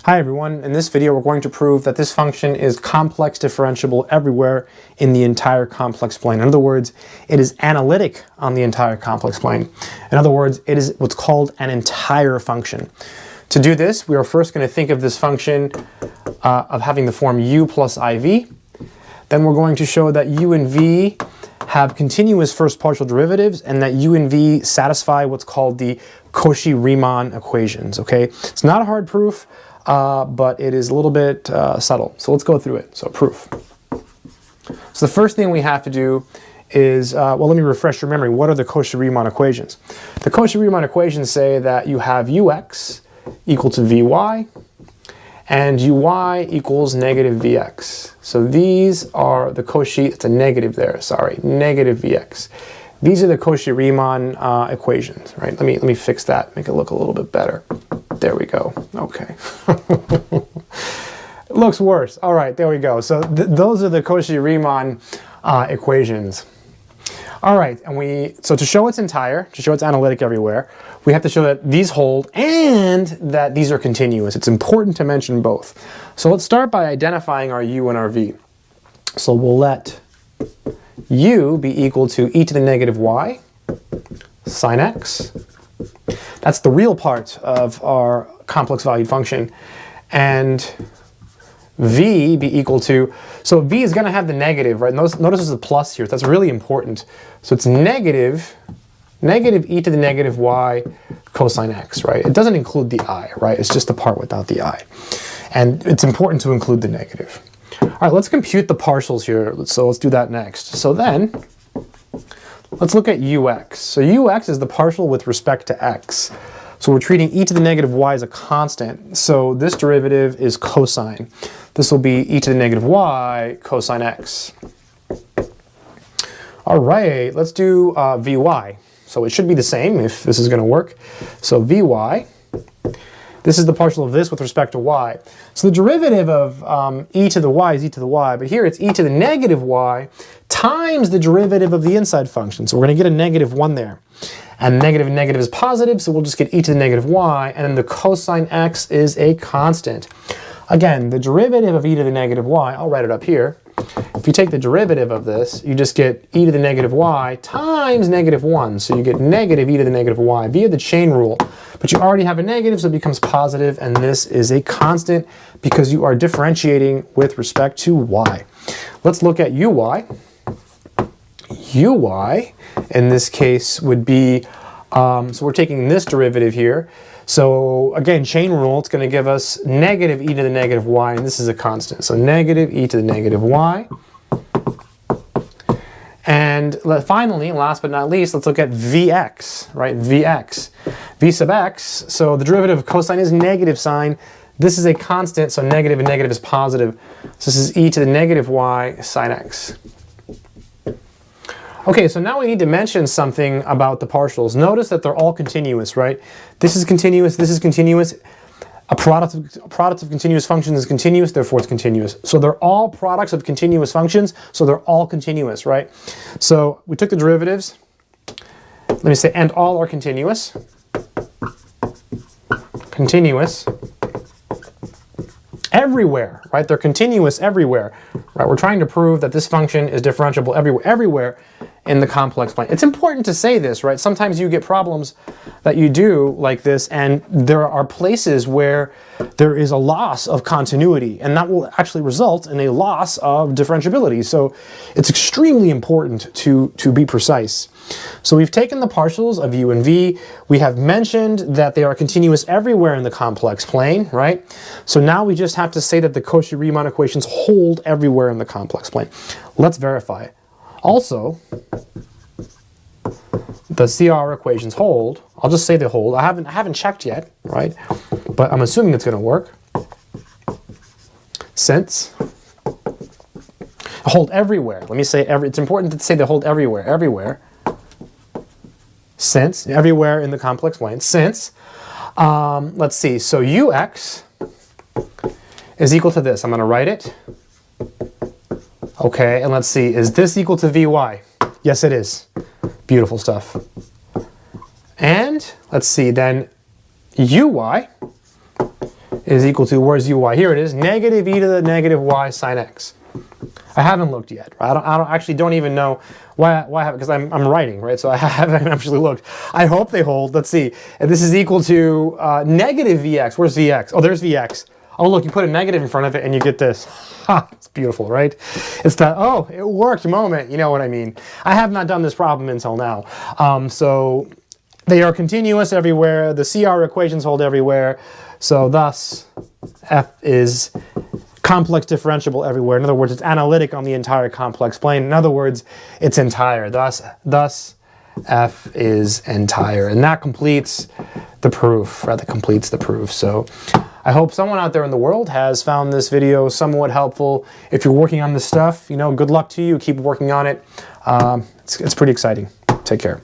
Hi everyone, in this video we're going to prove that this function is complex differentiable everywhere in the entire complex plane. In other words, it is analytic on the entire complex plane. In other words, it is what's called an entire function. To do this, we are first going to think of this function of having the form u plus iv. Then we're going to show that u and v have continuous first partial derivatives and that u and v satisfy what's called the Cauchy-Riemann equations. Okay, it's not a hard proof. But it is a little bit subtle. So let's go through it. So proof. So the first thing we have to do is, well, let me refresh your memory. What are the Cauchy-Riemann equations? The Cauchy-Riemann equations say that you have ux equal to vy and uy equals negative vx. So these are the Cauchy, it's a negative there, sorry, negative vx. These are the Cauchy-Riemann equations, right? Let me fix that, make it look a little bit better. There we go. Okay. It looks worse. All right, there we go. So those are the Cauchy-Riemann equations. All right, and so to show it's entire, to show it's analytic everywhere, we have to show that these hold and that these are continuous. It's important to mention both. So let's start by identifying our u and our v. So we'll let u be equal to e to the negative y sine x. That's the real part of our complex valued function. And v be equal to, so v is going to have the negative, right? Notice there's a plus here. That's really important. So it's negative e to the negative y cosine x, right? It doesn't include the I, right? It's just the part without the I. And it's important to include the negative. All right, let's compute the partials here. So let's do that next. So then, let's look at ux. So ux is the partial with respect to x. So we're treating e to the negative y as a constant. So this derivative is cosine. This will be e to the negative y cosine x. All right, let's do vy. So it should be the same if this is going to work. So vy, this is the partial of this with respect to y. So the derivative of e to the y is e to the y, but here it's e to the negative y times the derivative of the inside function. So we're going to get a negative 1 there. And negative is positive, so we'll just get e to the negative y, and then the cosine x is a constant. Again, the derivative of e to the negative y, I'll write it up here. If you take the derivative of this, you just get e to the negative y times negative 1. So you get negative e to the negative y via the chain rule. But you already have a negative, so it becomes positive, and this is a constant because you are differentiating with respect to y. Let's look at uy. Uy, in this case, would be, so we're taking this derivative here. So again, chain rule, it's going to give us negative e to the negative y, and this is a constant. So negative e to the negative y. And finally, last but not least, let's look at vx, right? Vx. V sub x, so the derivative of cosine is negative sine. This is a constant, so negative and negative is positive. So this is e to the negative y sine x. Okay, so now we need to mention something about the partials. Notice that they're all continuous, right? This is continuous, this is continuous. A product of continuous functions is continuous, therefore it's continuous. So they're all products of continuous functions, so they're all continuous, right? So we took the derivatives. Let me say, and all are continuous. Continuous. Everywhere, right? They're continuous everywhere, right? We're trying to prove that this function is differentiable everywhere in the complex plane. It's important to say this, right? Sometimes you get problems that you do like this, and there are places where there is a loss of continuity, and that will actually result in a loss of differentiability. So it's extremely important to be precise. So we've taken the partials of u and v. We have mentioned that they are continuous everywhere in the complex plane, right? So now we just have to say that the Cauchy-Riemann equations hold everywhere in the complex plane. Let's verify it. Also, the CR equations hold. I'll just say they hold. I haven't checked yet, right? But I'm assuming it's going to work. Since hold everywhere. Let me say it's important to say they hold everywhere. Since everywhere in the complex plane. Since let's see. So ux is equal to this. I'm going to write it. Okay, and let's see, is this equal to vy? Yes, it is. Beautiful stuff. And let's see, then uy is equal to, where's uy? Here it is, negative e to the negative y sine x. I haven't looked yet. I don't even know why I haven't, because I'm writing, right? So I haven't actually looked. I hope they hold. Let's see. And this is equal to negative vx. Where's vx? Oh, there's vx. Oh, look, you put a negative in front of it and you get this. Ha, it's beautiful, right? It's that, oh, it worked moment. You know what I mean? I have not done this problem until now. So they are continuous everywhere. The CR equations hold everywhere. So thus, f is complex differentiable everywhere. In other words, it's analytic on the entire complex plane. In other words, it's entire. Thus f is entire. And that completes the proof, rather completes the proof. So I hope someone out there in the world has found this video somewhat helpful. If you're working on this stuff, you know, good luck to you. Keep working on it. It's pretty exciting. Take care.